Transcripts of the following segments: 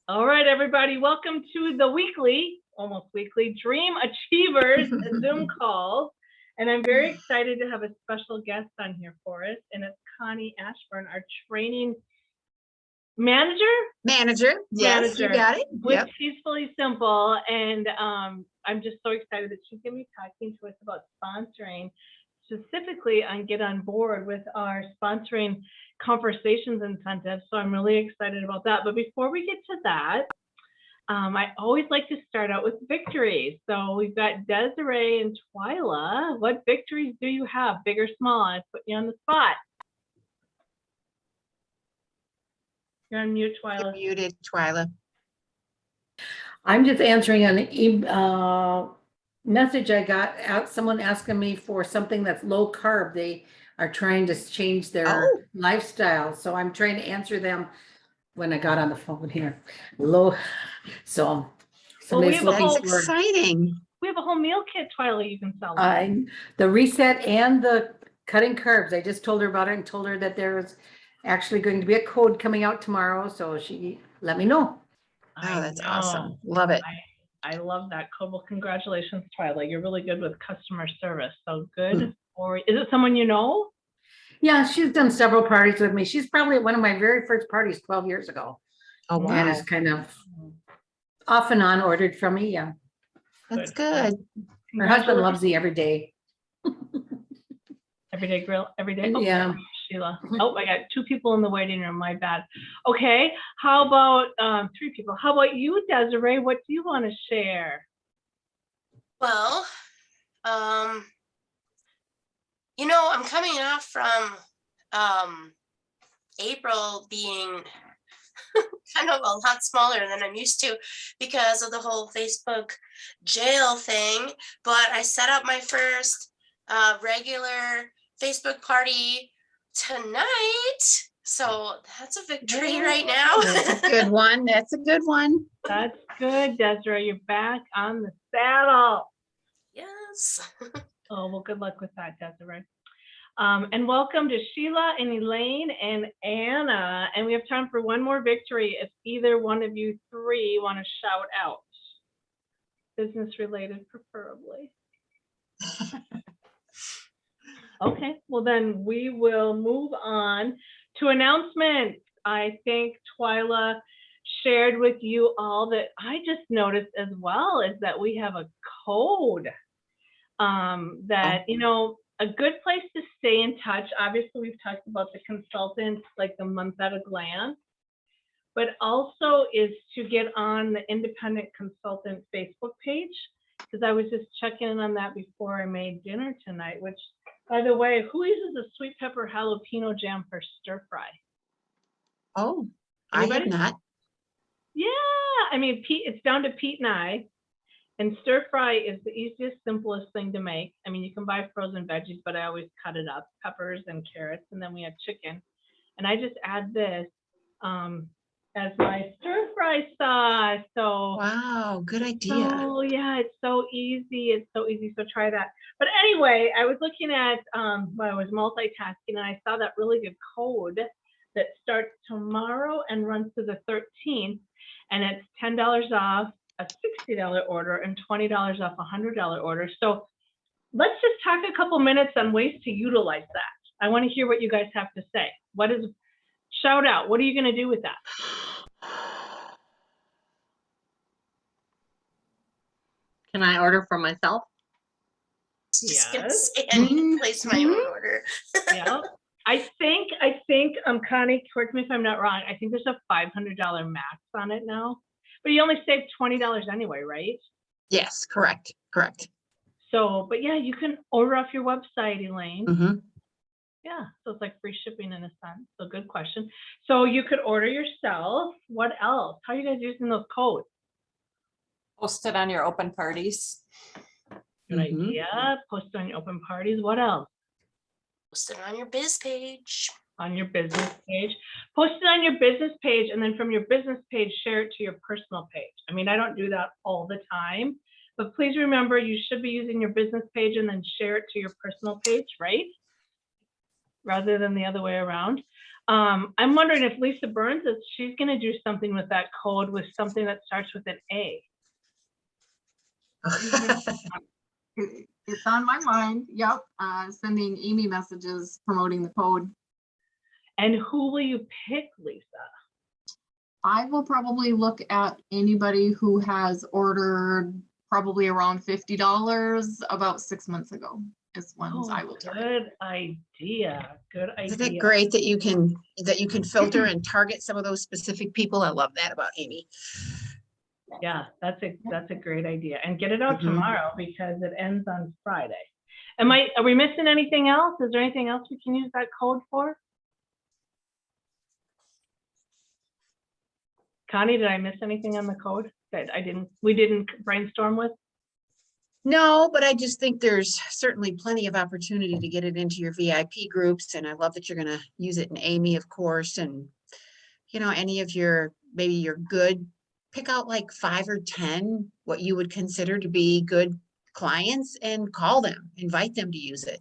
All right, everybody, welcome to the weekly, almost weekly, Dream Achievers Zoom call. And I'm very excited to have a special guest on here for us, and it's Connie Ashburn, our training manager. Yes, you got it. With Peacefully Simple. And I'm just so excited that she's going to be talking to us about sponsoring, specifically on Get On Board with our sponsoring conversations incentive. So I'm really excited about that. But before we get to that, I always like to start out with victories. So we've got Desiree and Twyla. What victories do you have, big or small? I put you on the spot. You're on mute, Twyla. You're muted, Twyla. I'm just answering an message I got out. Someone asking me for something that's low carb. They are trying to change their lifestyle. So I'm trying to answer them when I got on the phone here. So Well, That's exciting. We have a whole meal kit, Twyla, you can sell. The reset and the cutting carbs. I just told her about it and told her that there's actually going to be a code coming out tomorrow. So she let me know. Oh, that's awesome. Love it. I love that code. Well, congratulations, Twyla. You're really good with customer service. So good. Or is it someone you know? Yeah, she's done several parties with me. She's probably at one of my very first parties 12 years ago. Oh, wow. And is kind of off and on ordered from me. Yeah. That's good. Her husband loves the everyday. Everyday grill, every day. Oh, Yeah. Sheila. Oh, I got 2 people in the waiting room. My bad. Okay. How about 3 people? How about you, Desiree? What do you want to share? Well, I'm coming off from April being kind of a lot smaller than I'm used to because of the whole Facebook jail thing. But I set up my first regular Facebook party tonight. So that's a victory right now. That's a good one. That's a good one. That's good, Desiree. You're back on the saddle. Yes. Oh, well, good luck with that, Desiree. And welcome to Sheila and Elaine and Anna. And we have time for one more victory if either one of you 3 want to shout out. Business related, preferably. Okay, well then we will move on to announcements. I think Twyla shared with you all that I just noticed as well is that we have a code that, a good place to stay in touch. Obviously, we've talked about the consultants, like the month at a glance, but also is to get on the independent consultant Facebook page, because I was just checking in on that before I made dinner tonight, which, by the way, who uses a sweet pepper jalapeno jam for stir fry? Oh, Anybody? I have not. Yeah, I mean, Pete, it's down to Pete and I. And stir fry is the easiest, simplest thing to make. I mean, you can buy frozen veggies, but I always cut it up, peppers and carrots, and then we have chicken. And I just add this as my stir fry sauce. So Wow, good idea. Oh yeah, it's so easy. It's so easy. So try that. But anyway, I was looking at I was multitasking, and I saw that really good code that starts tomorrow and runs to the 13th, and it's $10 off a $60 order and $20 off a $100 order. So let's just talk a couple minutes on ways to utilize that. I want to hear what you guys have to say. Shout out. What are you going to do with that? Can I order for myself? Just gonna Yes. say I need to place my own order. Yeah. I think Connie, correct me if I'm not wrong. I think there's a $500 max on it now, but you only save $20 anyway, right? Yes, correct. So, but yeah, you can order off your website, Elaine. Mm-hmm. Yeah, so it's like free shipping in a sense. So good question. So you could order yourself. What else? How are you guys using those codes? Post it on your open parties. Good idea. Post it on your open parties. What else? Post it on your biz page. On your business page. Post it on your business page, and then from your business page, share it to your personal page. I mean, I don't do that all the time, but please remember you should be using your business page and then share it to your personal page, right? Rather than the other way around. I'm wondering if Lisa Burns is, she's gonna do something with that code with something that starts with an A. It's on my mind. Yep. Sending Amy messages promoting the code. And who will you pick, Lisa? I will probably look at anybody who has ordered probably around $50 about 6 months ago is ones I will target. Good idea, good Isn't it idea. great that you can filter and target some of those specific people? I love that about Amy. Yeah, that's a great idea. And get it out Mhm. tomorrow because it ends on Friday. Are we missing anything else? Is there anything else we can use that code for? Connie, did I miss anything on the code that we didn't brainstorm with? No, but I just think there's certainly plenty of opportunity to get it into your VIP groups. And I love that you're going to use it in Amy, of course. And, any of maybe your good, pick out like 5 or 10, what you would consider to be good clients and call them, invite them to use it.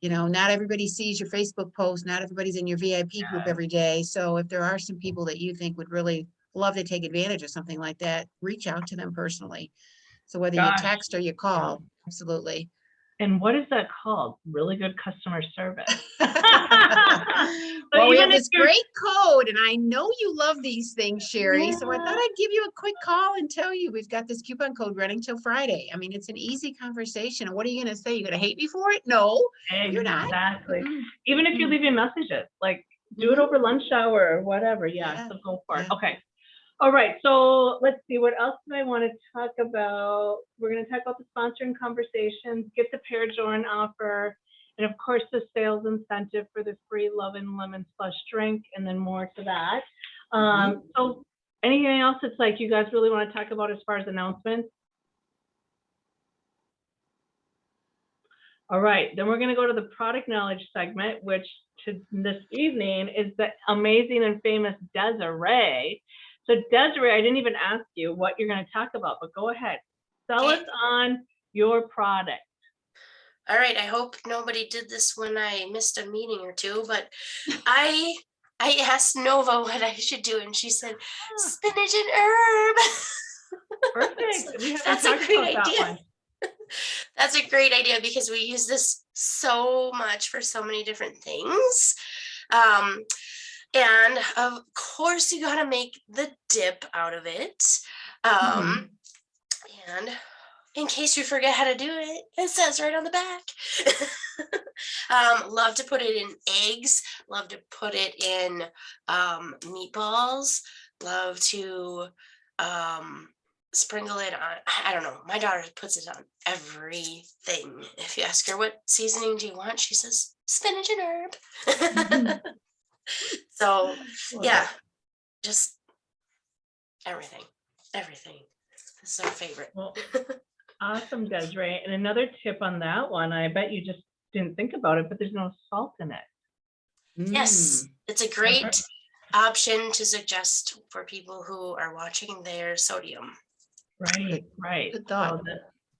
Not everybody sees your Facebook post. Not everybody's in your VIP group every day. So if there are some people that you think would really love to take advantage of something like that, reach out to them personally. So whether you Gosh. text or you call, absolutely. And what is that called? Really good customer service. Well, we even have if this you're- great code, and I know you love these things, Sherry. So I Yeah. thought I'd give you a quick call and tell you we've got this coupon code running till Friday. I mean, it's an easy conversation. And what are you going to say? You're going to hate me for it? No, you're not. Exactly. Mm-mm. Even if you're leaving messages, like do it over lunch hour or whatever. Yeah, Yeah, so go for it. yeah. Okay. All right. So let's see. What else do I want to talk about? We're going to talk about the sponsoring conversations, get the pair join offer, and of course the sales incentive for the free Love and Lemon Slush drink, and then more to that. So anything else that's like you guys really want to talk about as far as announcements? All right, then we're going to go to the product knowledge segment, which this evening is the amazing and famous Desiree. So Desiree, I didn't even ask you what you're going to talk about, but go ahead. Sell us on your product. All right, I hope nobody did this when I missed a meeting or two, but I asked Nova what I should do, and she said spinach and herb. Perfect. We haven't That's a talked great about that idea. one. That's a great idea because we use this so much for so many different things. And of course you gotta make the dip out of it. And in case you forget how to do it, it says right on the back. Love to put it in eggs, love to put it in meatballs, love to sprinkle it on, I don't know, my daughter puts it on everything. If you ask her what seasoning do you want, she says spinach and herb. So yeah, just everything. This is our favorite. Well, awesome, Desiree. And another tip on that one, I bet you just didn't think about it, but there's no salt in it. Yes, it's a great option to suggest for people who are watching their sodium. Right. Good thought. So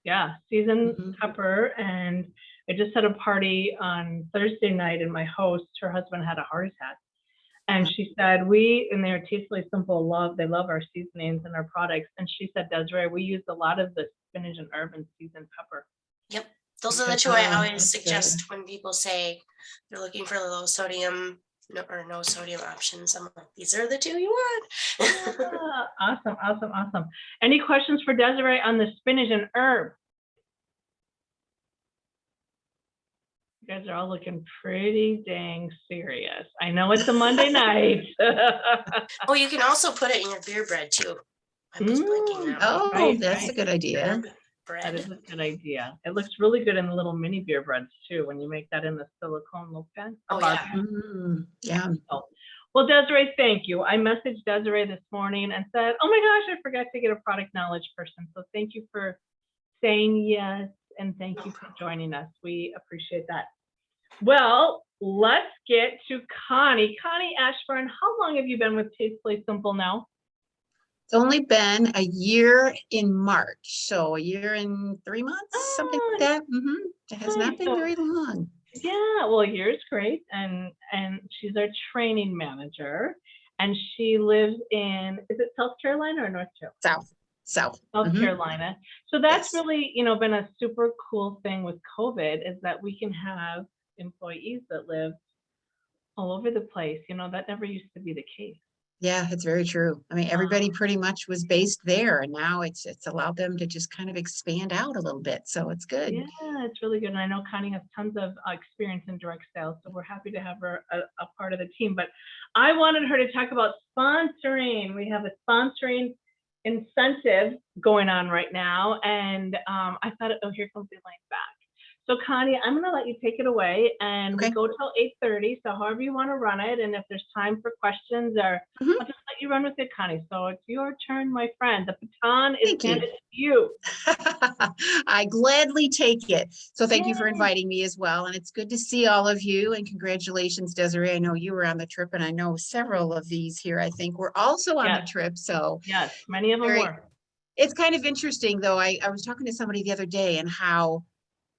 yeah, seasoned pepper. And I just had a party on Thursday night, and my host, her husband had a heart attack. And she said, and they're Tastefully Simple, they love our seasonings and our products. And she said, Desiree, we use a lot of the spinach and herb and seasoned pepper. Yep. Those are the two I always suggest when people say they're looking for low sodium or no sodium options. I'm like, these are the two you want. Awesome. Any questions for Desiree on the spinach and herb? You guys are all looking pretty dang serious. I know it's a Monday night. Oh, you can also put it in your beer bread too. I was blanking that Oh, Right, that's right. a good idea. That is bread. a good idea. It looks really good in the little mini beer breads too, when you make that in the silicone little pan. Oh, bar yeah. pan. Yeah. Well, Desiree, thank you. I messaged Desiree this morning and said, oh my gosh, I forgot to get a product knowledge person. So thank you for saying yes, and thank you for joining us. We appreciate that. Well, let's get to Connie. Connie Ashburn, how long have you been with Tastefully Simple now? It's only been a year in March, so a year and 3 months, something like that. It has not been very long. Yeah, well, here's great. And she's our training manager. And she lives in, is it South Carolina or North Carolina? South. South Mhm. Carolina. So that's Yes. really, you know, been a super cool thing with COVID, is that we can have employees that live all over the place. You know, that never used to be the case. Yeah, it's very true. I mean, everybody pretty much was based there, and now it's allowed them to just kind of expand out a little bit. So it's good. Yeah, it's really good. And I know Connie has tons of experience in direct sales, so we're happy to have her a part of the team. But I wanted her to talk about sponsoring. We have a sponsoring incentive going on right now. And I thought, oh, here comes Elaine back. So Connie, I'm gonna let you take it away, and we Okay. go till 8:30. So however you want to run it, and if there's time for questions, or Mhm. I'll just let you run with it, Connie. So it's your turn, my friend. The baton is Thank you. handed to you. I gladly take it. So thank you for Yay. inviting me as well. And it's good to see all of you. And congratulations, Desiree. I know you were on the trip, and I know several of these here, I think, were also on the Yes. trip. So Yes, many of them very, were. it's kind of interesting, though. I was talking to somebody the other day, and how,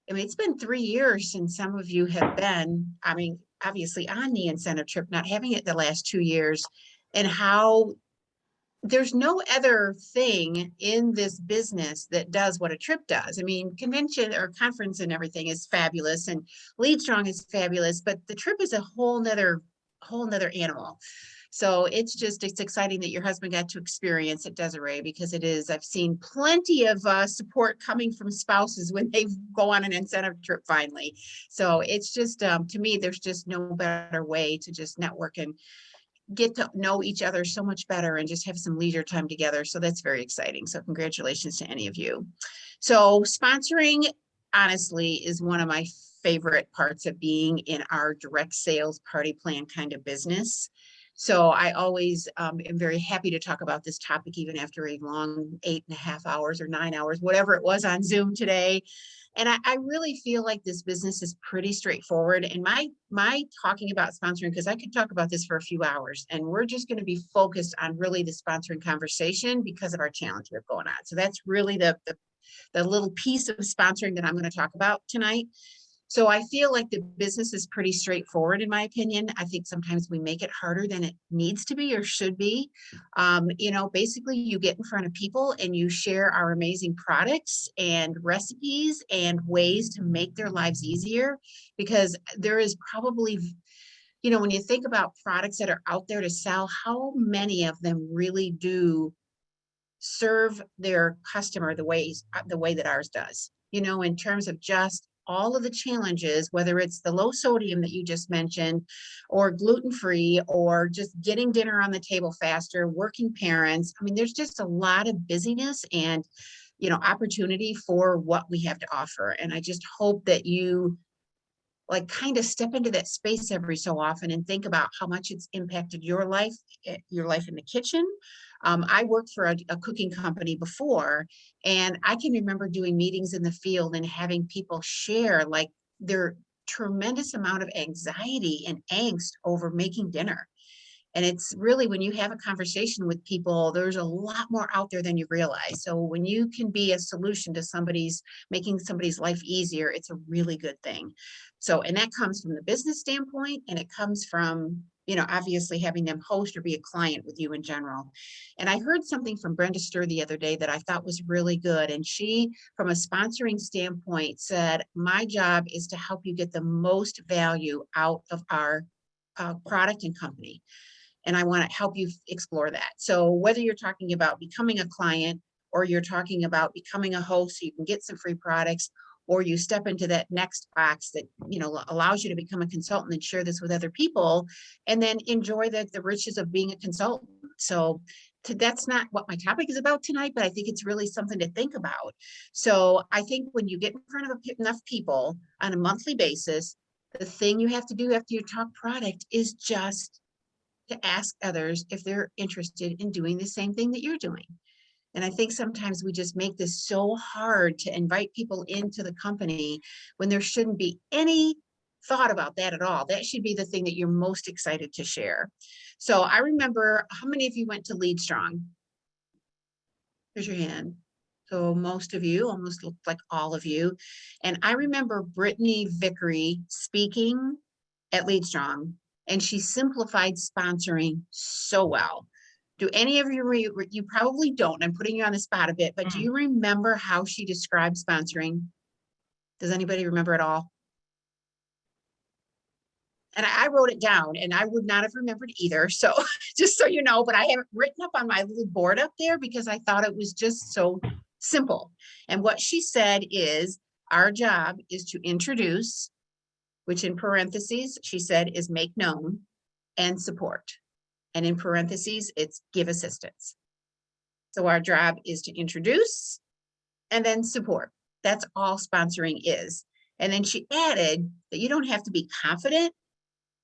I mean, it's been 3 years since some of you have been, I mean, obviously on the incentive trip, not having it the last 2 years, and how there's no other thing in this business that does what a trip does. I mean, convention or conference and everything is fabulous, and Lead Strong is fabulous, but the trip is a whole nother animal. So it's exciting that your husband got to experience it, Desiree, because it is, I've seen plenty of support coming from spouses when they go on an incentive trip finally. So it's just, to me, there's just no better way to just network and get to know each other so much better and just have some leisure time together. So that's very exciting. So congratulations to any of you. So sponsoring, honestly, is one of my favorite parts of being in our direct sales party plan kind of business. So I always am very happy to talk about this topic, even after a long 8.5 hours or 9 hours, whatever it was on Zoom today. And I really feel like this business is pretty straightforward. And my talking about sponsoring, because I could talk about this for a few hours, and we're just going to be focused on really the sponsoring conversation because of our challenge we have going on. So that's really the little piece of sponsoring that I'm going to talk about tonight. So I feel like the business is pretty straightforward, in my opinion. I think sometimes we make it harder than it needs to be or should be. You know, basically you get in front of people and you share our amazing products and recipes and ways to make their lives easier, because there is probably, you know, when you think about products that are out there to sell, how many of them really do serve their customer the way that ours does, you know, in terms of just all of the challenges, whether it's the low sodium that you just mentioned, or gluten-free, or just getting dinner on the table faster, working parents. I mean, there's just a lot of busyness and, you know, opportunity for what we have to offer. And I just hope that you like kind of step into that space every so often and think about how much it's impacted your life in the kitchen. I worked for a cooking company before, and I can remember doing meetings in the field and having people share like their tremendous amount of anxiety and angst over making dinner. And it's really, when you have a conversation with people, there's a lot more out there than you realize. So when you can be a solution to making somebody's life easier, it's a really good thing. So, and that comes from the business standpoint, and it comes from, you know, obviously having them host or be a client with you in general. And I heard something from Brenda Stur the other day that I thought was really good. And she, from a sponsoring standpoint, said, my job is to help you get the most value out of our product and company. And I want to help you explore that. So whether you're talking about becoming a client, or you're talking about becoming a host so you can get some free products, or you step into that next box that, you know, allows you to become a consultant and share this with other people, and then enjoy the riches of being a consultant. So that's not what my topic is about tonight, but I think it's really something to think about. So I think when you get in front of enough people on a monthly basis, the thing you have to do after you talk product is just to ask others if they're interested in doing the same thing that you're doing. And I think sometimes we just make this so hard to invite people into the company when there shouldn't be any thought about that at all. That should be the thing that you're most excited to share. So I remember, how many of you went to Lead Strong? Raise your hand. So most of you almost looked like all of you. And I remember Brittany Vickery speaking at Leadstrong, and she simplified sponsoring so well. Do any of you, you probably don't, I'm putting you on the spot a bit, but do you remember how she described sponsoring? Does anybody remember at all? And I wrote it down and I would not have remembered either. So just so you know, but I have it written up on my little board up there because I thought it was just so simple. And what she said is our job is to introduce, which in parentheses, she said is make known and support. And in parentheses, it's give assistance. So our job is to introduce and then support. That's all sponsoring is. And then she added that you don't have to be confident,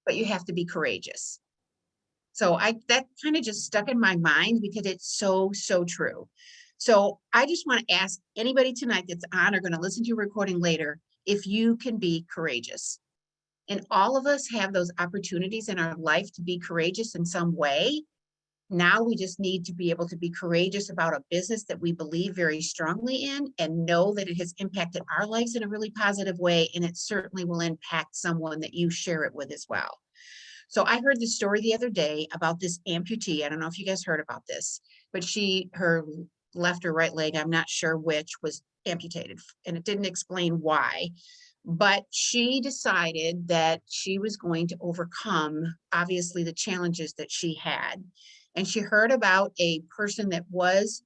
but you have to be courageous. So that kind of just stuck in my mind because it's so, so true. So I just want to ask anybody tonight that's on or going to listen to your recording later, if you can be courageous. And all of us have those opportunities in our life to be courageous in some way. Now we just need to be able to be courageous about a business that we believe very strongly in and know that it has impacted our lives in a really positive way. And it certainly will impact someone that you share it with as well. So I heard the story the other day about this amputee. I don't know if you guys heard about this, but her left or right leg, I'm not sure which, was amputated, and it didn't explain why. But she decided that she was going to overcome, obviously, the challenges that she had. And she heard about a person that was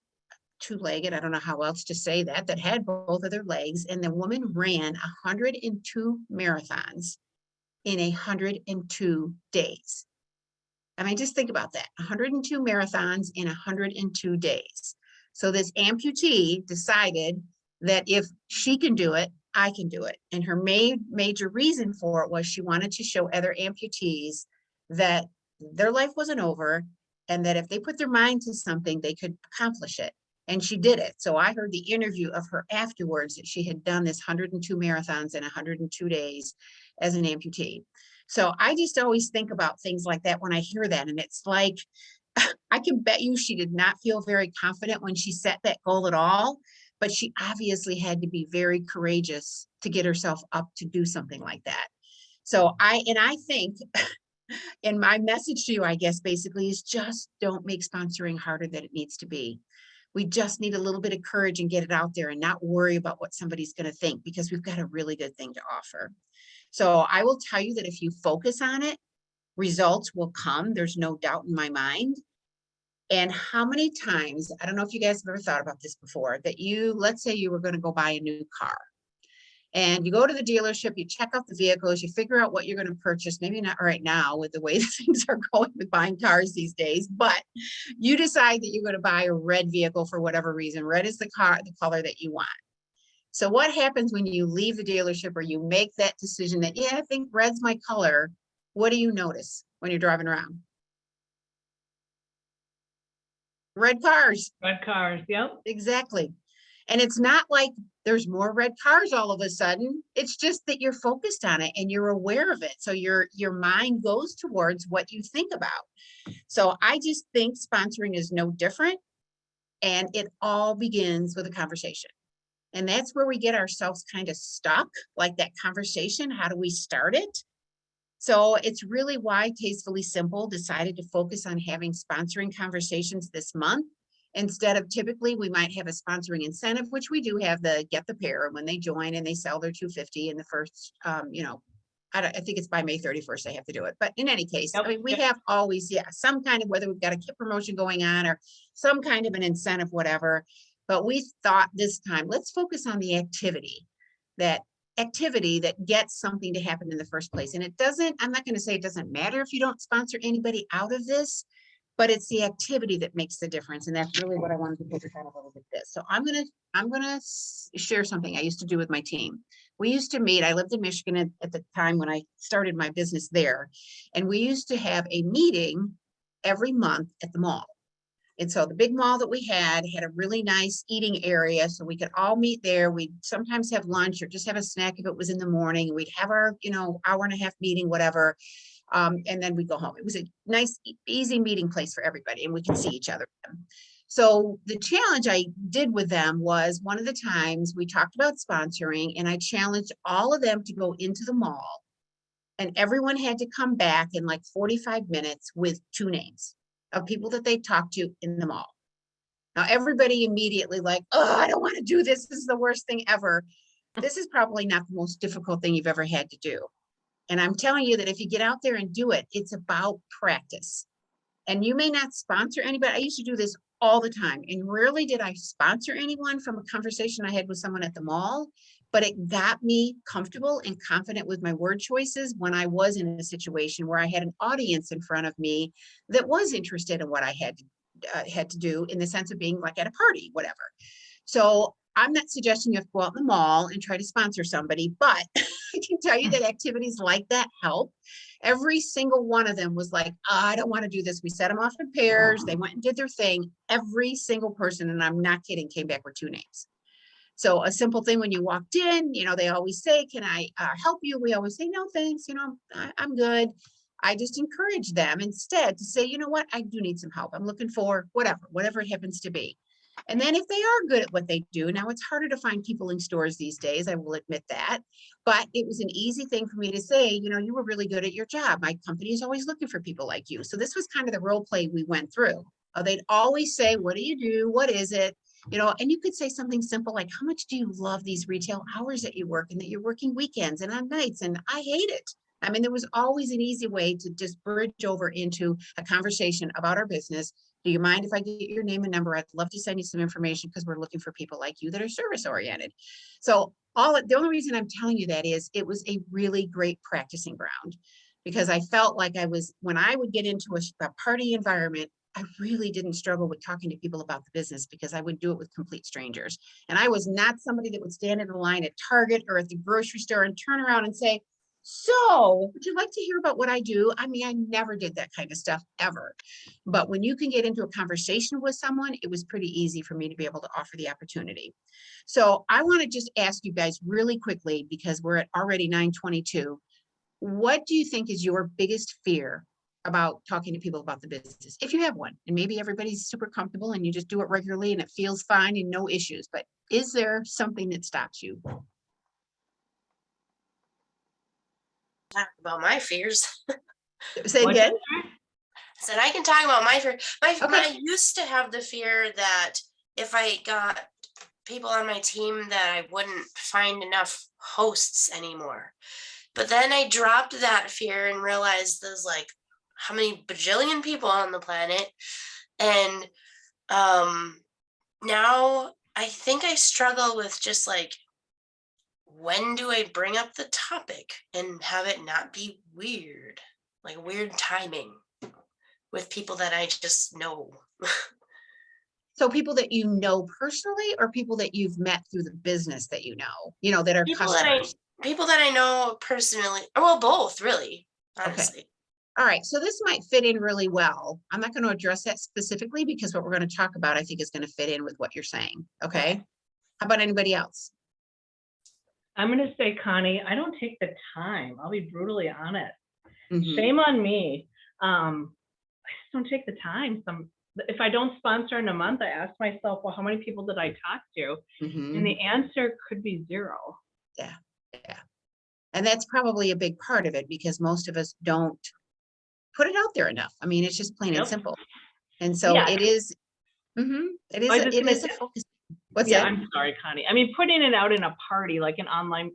two-legged, I don't know how else to say that had both of their legs. And the woman ran 102 marathons in 102 days. I mean, just think about that, 102 marathons in 102 days. So this amputee decided that if she can do it, I can do it. And her major reason for it was she wanted to show other amputees that their life wasn't over and that if they put their mind to something, they could accomplish it. And she did it. So I heard the interview of her afterwards that she had done this 102 marathons in 102 days as an amputee. So I just always think about things like that when I hear that. And it's like, I can bet you she did not feel very confident when she set that goal at all, but she obviously had to be very courageous to get herself up to do something like that. So I think, and my message to you, I guess, basically is just don't make sponsoring harder than it needs to be. We just need a little bit of courage and get it out there and not worry about what somebody's going to think, because we've got a really good thing to offer. So I will tell you that if you focus on it, results will come. There's no doubt in my mind. And how many times, I don't know if you guys have ever thought about this before, that let's say you were going to go buy a new car. And you go to the dealership, you check out the vehicles, you figure out what you're going to purchase, maybe not right now with the way things are going with buying cars these days, but you decide that you're going to buy a red vehicle for whatever reason. Red is the color that you want. So what happens when you leave the dealership or you make that decision that, yeah, I think red's my color? What do you notice when you're driving around? Red cars. Red cars, yep. Exactly. And it's not like there's more red cars all of a sudden. It's just that you're focused on it and you're aware of it. So your mind goes towards what you think about. So I just think sponsoring is no different. And it all begins with a conversation. And that's where we get ourselves kind of stuck, like that conversation. How do we start it? So it's really why Tastefully Simple decided to focus on having sponsoring conversations this month. Instead of typically, we might have a sponsoring incentive, which we do have the get the pair when they join and they sell their 250 in the first, I think it's by May 31st, they have to do it. But in any case, Yep. I mean, we have always, some kind of, whether we've got a kit promotion going on or some kind of an incentive, whatever. But we thought this time, let's focus on the activity that gets something to happen in the first place. And I'm not going to say it doesn't matter if you don't sponsor anybody out of this, but it's the activity that makes the difference. And that's really what I wanted to focus on a little bit this. So I'm going to share something I used to do with my team. We used to meet, I lived in Michigan at the time when I started my business there. And we used to have a meeting every month at the mall. And so the big mall that we had a really nice eating area. So we could all meet there. We'd sometimes have lunch or just have a snack if it was in the morning. We'd have our, hour and a half meeting, whatever. And then we'd go home. It was a nice, easy meeting place for everybody. And we could see each other. So the challenge I did with them was one of the times we talked about sponsoring, and I challenged all of them to go into the mall, and everyone had to come back in like 45 minutes with 2 names of people that they talked to in the mall. Now, everybody immediately like, oh, I don't want to do this. This is the worst thing ever. This is probably not the most difficult thing you've ever had to do. And I'm telling you that if you get out there and do it, it's about practice. And you may not sponsor anybody. I used to do this all the time. And rarely did I sponsor anyone from a conversation I had with someone at the mall, but it got me comfortable and confident with my word choices when I was in a situation where I had an audience in front of me that was interested in what I had to do, in the sense of being like at a party, whatever. So I'm not suggesting you have to go out in the mall and try to sponsor somebody, but I can tell you that activities like that help. Every single one of them was like, I don't want to do this. We set them off in pairs. They went and did their thing. Every single person, and I'm not kidding, came back with 2 names. So a simple thing when you walked in, they always say, can I help you? We always say, no, thanks. I'm good. I just encourage them instead to say, you know what, I do need some help. I'm looking for whatever it happens to be. And then if they are good at what they do, now it's harder to find people in stores these days, I will admit that, but it was an easy thing for me to say, you were really good at your job. My company is always looking for people like you. So this was kind of the role play we went through. They'd always say, what do you do? What is it? And you could say something simple like, how much do you love these retail hours that you work and that you're working weekends and on nights? And I hate it. I mean, there was always an easy way to just bridge over into a conversation about our business. Do you mind if I get your name and number? I'd love to send you some information because we're looking for people like you that are service oriented. So the only reason I'm telling you that is it was a really great practicing ground, because I felt like when I would get into a party environment, I really didn't struggle with talking to people about the business because I would do it with complete strangers. And I was not somebody that would stand in the line at Target or at the grocery store and turn around and say, so would you like to hear about what I do? I mean, I never did that kind of stuff ever. But when you can get into a conversation with someone, it was pretty easy for me to be able to offer the opportunity. So I want to just ask you guys really quickly, because we're at already 9:22. What do you think is your biggest fear about talking to people about the business? If you have one, and maybe everybody's super comfortable and you just do it regularly and it feels fine and no issues, but is there something that stops you? Talk about my fears. Say it again. Said I can talk about my fear. Okay. I used to have the fear that if I got people on my team that I wouldn't find enough hosts anymore. But then I dropped that fear and realized there's like how many bajillion people on the planet. And now I think I struggle with just like, when do I bring up the topic and have it not be weird, like weird timing with people that I just know? So people that you know personally, or people that you've met through the business that that are customers? People that I know personally, well, both really, honestly. Okay. All right. So this might fit in really well. I'm not going to address that specifically because what we're going to talk about, I think, is going to fit in with what you're saying. Okay. How about anybody else? I'm going to say, Connie, I don't take the time. I'll be brutally honest. Mhm. Shame on me. I just don't take the time. If I don't sponsor in a month, I ask myself, well, how many people did I talk to? Mhm. And the answer could be 0. Yeah. And that's probably a big part of it, because most of us don't put it out there enough. I mean, it's just plain and Yep. simple. And so Yeah. it is, it is a focus. What's Yeah, that? I'm sorry, Connie. I mean, putting it out in a party, like an online,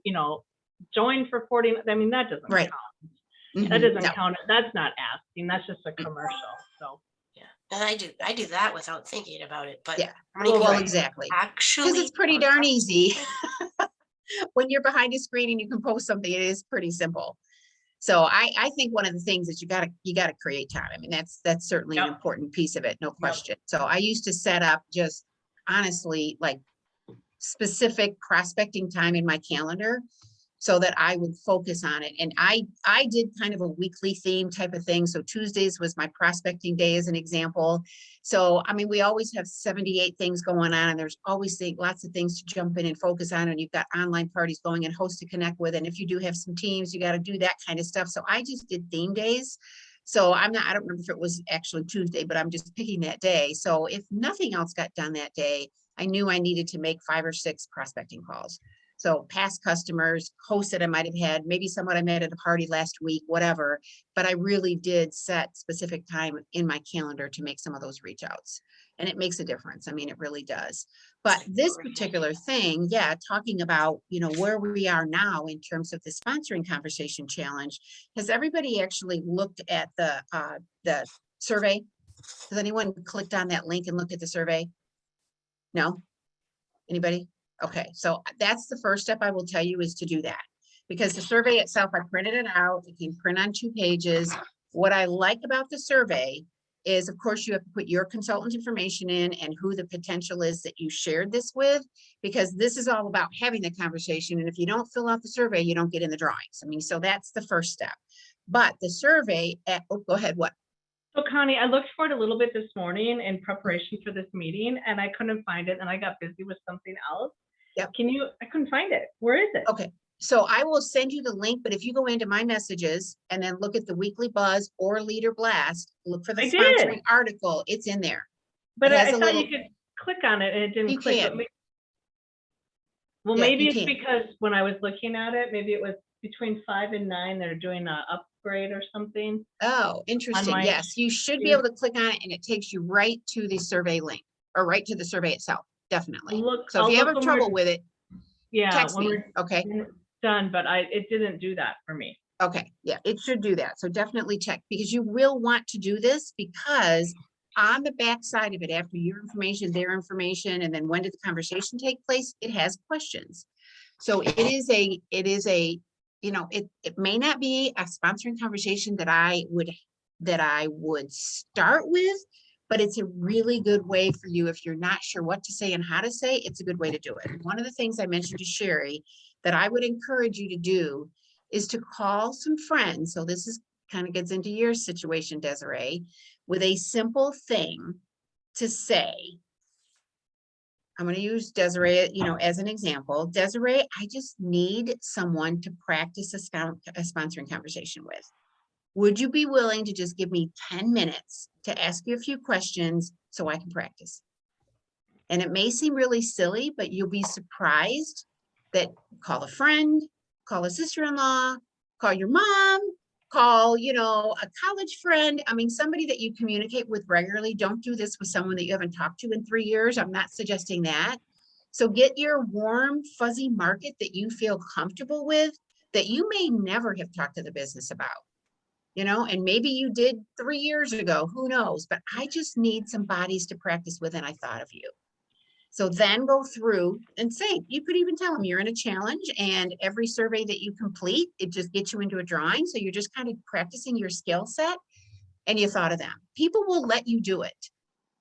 join for 40, I mean, that doesn't Right. count. That Mhm. doesn't No. count. That's not asking. That's just a commercial. So Yeah, and I do that without thinking about it. But Yeah. how many Well, people exactly. actually? Because it's pretty darn easy. When you're behind a screen and you can post something, it is pretty simple. So I think one of the things is you gotta create time. I mean, that's certainly an Yep. important piece of it, no question. So I used to set up just honestly like specific prospecting time in my calendar so that I would focus on it. And I did kind of a weekly theme type of thing. So Tuesdays was my prospecting day as an example. So, I mean, we always have 78 things going on, and there's always lots of things to jump in and focus on. And you've got online parties going and hosts to connect with. And if you do have some teams, you got to do that kind of stuff. So I just did theme days So I don't remember if it was actually Tuesday, but I'm just picking that day. So if nothing else got done that day, I knew I needed to make 5 or 6 prospecting calls. So past customers, hosts that I might have had, maybe someone I met at a party last week, whatever. But I really did set specific time in my calendar to make some of those reach outs. And it makes a difference. I mean, it really does. But this particular thing, yeah, talking about, where we are now in terms of the sponsoring conversation challenge, has everybody actually looked at the survey? Has anyone clicked on that link and looked at the survey? No? Anybody? Okay, so that's the first step I will tell you is to do that. Because the survey itself, I printed it out. It can print on 2 pages. What I like about the survey is, of course, you have to put your consultant information in and who the potential is that you shared this with, because this is all about having the conversation. And if you don't fill out the survey, you don't get in the drawings. I mean, so that's the first step. But the survey, oh, go ahead, what? So Connie, I looked for it a little bit this morning in preparation for this meeting, and I couldn't find it, and I got busy with something else. Yep. I couldn't find it. Where is it? Okay, so I will send you the link, but if you go into my messages and then look at the weekly buzz or leader blast, look for the I did. sponsoring article, it's in there. But It I has a thought little- you could click on it and it didn't You click. can. Well, Yeah, maybe you it's can. because when I was looking at it, maybe it was between 5 and 9, they're doing an upgrade or something. Oh, interesting. my- Yes, you should be Yeah. able to click on it and it takes you right to the survey link or right to the survey itself, definitely. Look, So if I'll you look have when trouble we're- with it, Yeah, text when me, we're okay? done, but it didn't do that for me. Okay, yeah, it should do that. So definitely check, because you will want to do this, because on the back side of it, after your information, their information, and then when did the conversation take place, it has questions. So it is a, it may not be a sponsoring conversation that I would start with, but it's a really good way for you if you're not sure what to say and how to say, it's a good way to do it. One of the things I mentioned to Sherry that I would encourage you to do is to call some friends. So this is kind of gets into your situation, Desiree, with a simple thing to say. I'm going to use Desiree, as an example. Desiree, I just need someone to practice a sponsoring conversation with. Would you be willing to just give me 10 minutes to ask you a few questions so I can practice? And it may seem really silly, but you'll be surprised that call a friend, call a sister-in-law, call your mom, call, a college friend. I mean, somebody that you communicate with regularly. Don't do this with someone that you haven't talked to in 3 years. I'm not suggesting that. So get your warm, fuzzy market that you feel comfortable with, that you may never have talked to the business about. And maybe you did 3 years ago, who knows? But I just need some bodies to practice with, and I thought of you. So then go through and say, you could even tell them you're in a challenge, and every survey that you complete, it just gets you into a drawing. So you're just kind of practicing your skill set, and you thought of them. People will let you do it.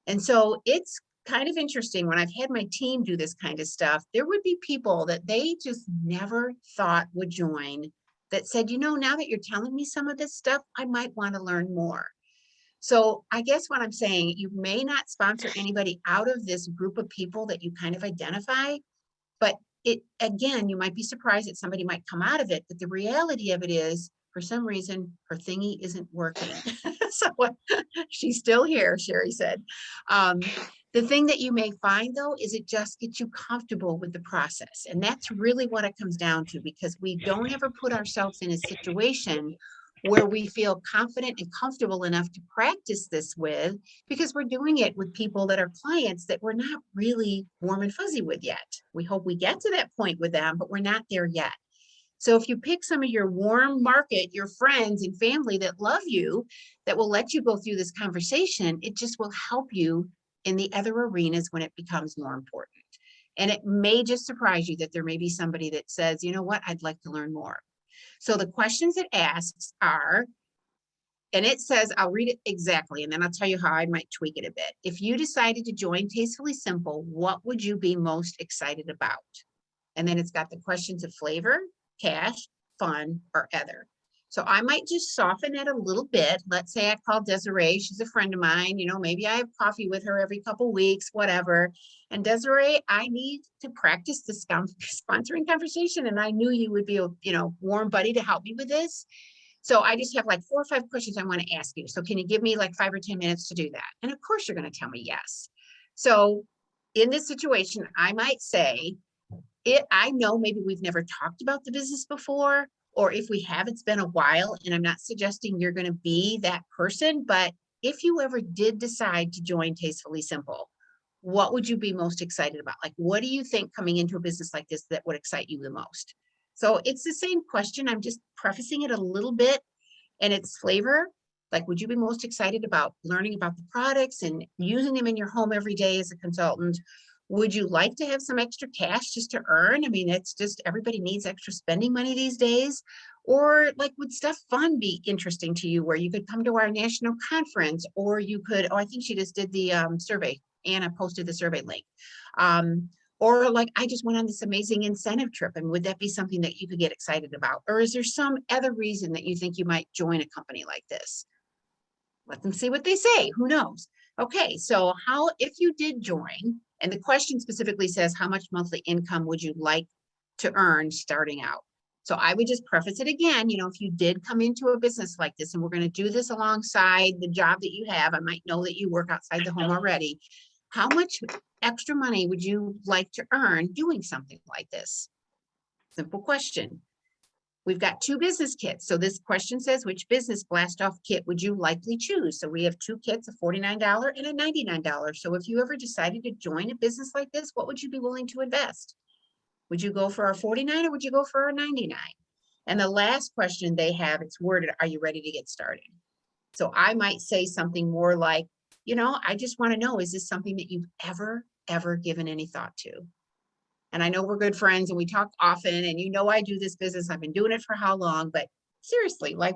And so it's kind of interesting when I've had my team do this kind of stuff, there would be people that they just never thought would join that said, now that you're telling me some of this stuff, I might want to learn more. So I guess what I'm saying, you may not sponsor anybody out of this group of people that you kind of identify, but again, you might be surprised that somebody might come out of it, but the reality of it is, for some reason, her thingy isn't working. So she's still here, Sherry said. The thing that you may find, though, is it just gets you comfortable with the process. And that's really what it comes down to, because we don't ever put ourselves in a situation where we feel confident and comfortable enough to practice this with, because we're doing it with people that are clients that we're not really warm and fuzzy with yet. We hope we get to that point with them, but we're not there yet. So if you pick some of your warm market, your friends and family that love you, that will let you go through this conversation, it just will help you in the other arenas when it becomes more important. And it may just surprise you that there may be somebody that says, you know what, I'd like to learn more. So the questions it asks are, and it says, I'll read it exactly, and then I'll tell you how I might tweak it a bit. If you decided to join Tastefully Simple, what would you be most excited about? And then it's got the questions of flavor, cash, fun, or other. So I might just soften it a little bit. Let's say I call Desiree, she's a friend of mine, maybe I have coffee with her every couple of weeks, whatever. And Desiree, I need to practice this sponsoring conversation. And I knew you would be a, warm buddy to help me with this. So I just have like 4 or 5 questions I want to ask you. So can you give me like 5 or 10 minutes to do that? And of course you're going to tell me yes. So in this situation, I might say, I know maybe we've never talked about the business before, or if we have, it's been a while, and I'm not suggesting you're going to be that person, but if you ever did decide to join Tastefully Simple, what would you be most excited about? Like, what do you think coming into a business like this that would excite you the most? So it's the same question. I'm just prefacing it a little bit and its flavor. Like, would you be most excited about learning about the products and using them in your home every day as a consultant? Would you like to have some extra cash just to earn? I mean, it's just everybody needs extra spending money these days. Or like, would stuff fun be interesting to you where you could come to our national conference, or you could, oh, I think she just did the survey. Anna posted the survey link. Or like, I just went on this amazing incentive trip, and would that be something that you could get excited about? Or is there some other reason that you think you might join a company like this? Let them see what they say. Who knows? Okay, so how, if you did join, and the question specifically says, how much monthly income would you like to earn starting out? So I would just preface it again, you know, if you did come into a business like this, and we're going to do this alongside the job that you have, I might know that you work outside the home already. How much extra money would you like to earn doing something like this? Simple question. We've got 2 business kits. So this question says, which business blast off kit would you likely choose? So we have 2 kits, a $49 and a $99. So if you ever decided to join a business like this, what would you be willing to invest? Would you go for a 49 or would you go for a 99? And the last question they have, it's worded, are you ready to get started? So I might say something more like, you know, I just want to know, is this something that you've ever given any thought to? And I know we're good friends and we talk often, and you know, I do this business. I've been doing it for how long, but seriously, like,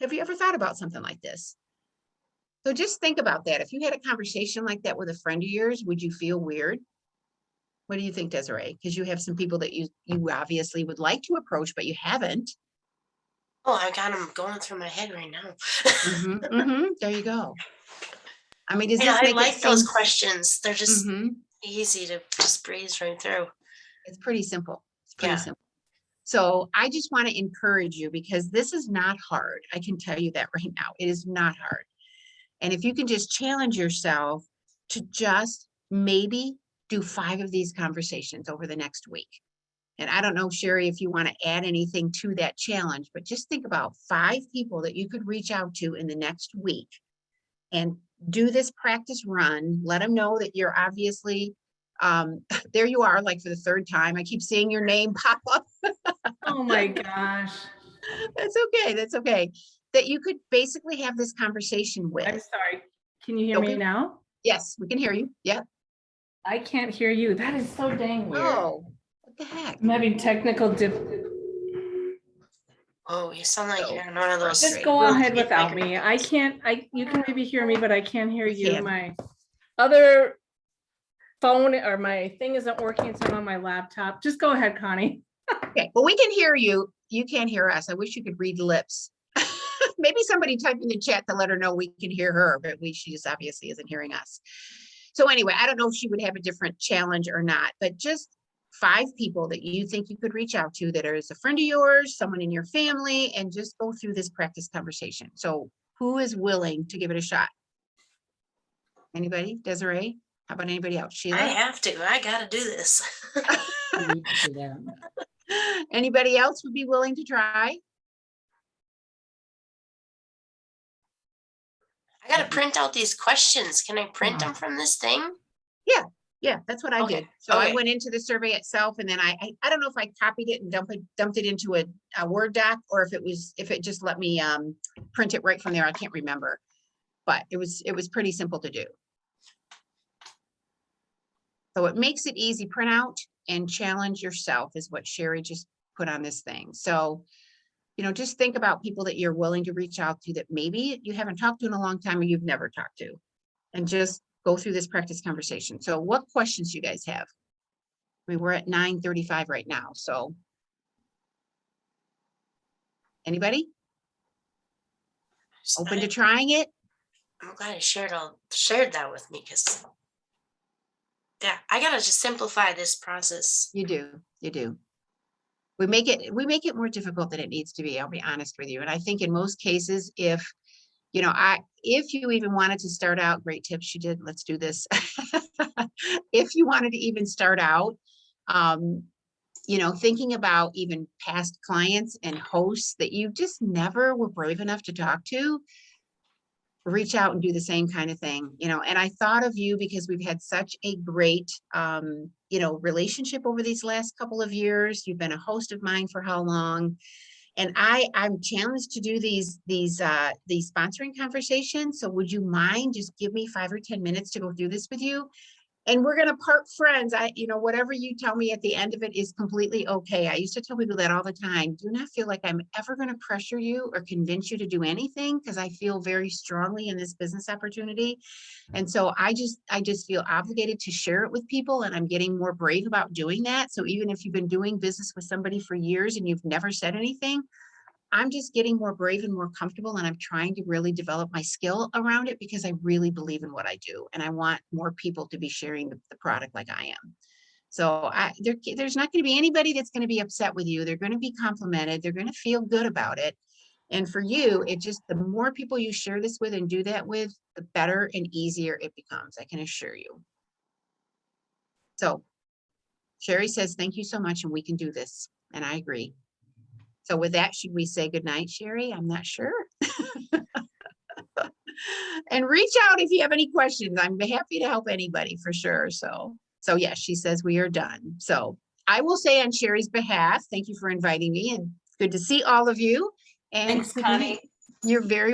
have you ever thought about something like this? So just think about that. If you had a conversation like that with a friend of yours, would you feel weird? What do you think, Desiree? Because you have some people that you obviously would like to approach, but you haven't. Oh, I got them going through my head right now. There you go. I mean, does Yeah, this I make like those sense? questions. They're just Mhm. easy to just breeze right through. It's pretty simple. It's pretty Yeah. simple. So I just want to encourage you, because this is not hard. I can tell you that right now. It is not hard. And if you can just challenge yourself to just maybe do 5 of these conversations over the next week. And I don't know, Sherry, if you want to add anything to that challenge, but just think about 5 people that you could reach out to in the next week and do this practice run. Let them know that you're obviously, there you are, like for the 3rd time. I keep seeing your name pop up. Oh my gosh. That's okay. That's okay. That you could basically have this conversation with. I'm sorry. Can you hear me Okay. now? Yes, we can hear you. Yeah. I can't hear you. That is so dang weird. Oh, what the heck? I'm having technical Oh, you sound like So you're in one of those. Just frustrating. go We'll ahead see if I without can- me. You can maybe hear me, but I can't hear We you. can. My other phone or my thing isn't working, so I'm on my laptop. Just go ahead, Connie. Okay, well, we can hear you. You can't hear us. I wish you could read lips. Maybe somebody type in the chat to let her know we can hear her, but she just obviously isn't hearing us. So anyway, I don't know if she would have a different challenge or not, but just 5 people that you think you could reach out to that is a friend of yours, someone in your family, and just go through this practice conversation. So who is willing to give it a shot? Anybody? Desiree? How about anybody else? Sheila? I have to. I gotta do this. You need to do that. Anybody else would be willing to try? I gotta print out these questions. Can I print them from this thing? Yeah, that's what I Okay, did. So I okay. went into the survey itself, and then I don't know if I copied it and dumped it into a Word doc, or if it just let me print it right from there. I can't remember, but it was pretty simple to do. So it makes it easy. Print out and challenge yourself is what Sherry just put on this thing. So, you know, just think about people that you're willing to reach out to that maybe you haven't talked to in a long time or you've never talked to, and just go through this practice conversation. So what questions do you guys have? I mean, we're at 9:35 right now, so. Anybody open to trying it? I'm glad you shared that with me, because yeah, I gotta just simplify this process. You do. We make it more difficult than it needs to be. I'll be honest with you. And I think in most cases, if you even wanted to start out, great tips you did, let's do this. If you wanted to even start out, thinking about even past clients and hosts that you just never were brave enough to talk to, reach out and do the same kind of thing, and I thought of you because we've had such a great, relationship over these last couple of years. You've been a host of mine for how long? And I'm challenged to do these sponsoring conversations. So would you mind just give me 5 or 10 minutes to go through this with you? And we're going to part friends. Whatever you tell me at the end of it is completely okay. I used to tell people that all the time. Do not feel like I'm ever going to pressure you or convince you to do anything, because I feel very strongly in this business opportunity. And so I just feel obligated to share it with people, and I'm getting more brave about doing that. So even if you've been doing business with somebody for years and you've never said anything, I'm just getting more brave and more comfortable, and I'm trying to really develop my skill around it because I really believe in what I do, and I want more people to be sharing the product like I am. So there's not going to be anybody that's going to be upset with you. They're going to be complimented. They're going to feel good about it. And for you, the more people you share this with and do that with, the better and easier it becomes. I can assure you. So Sherry says, thank you so much, and we can do this. And I agree. So with that, should we say goodnight, Sherry? I'm not sure. And reach out if you have any questions. I'm happy to help anybody for sure. So yes, she says we are done. So I will say on Sherry's behalf, thank you for inviting me, and good to see all of you. And Thanks, Connie. you're very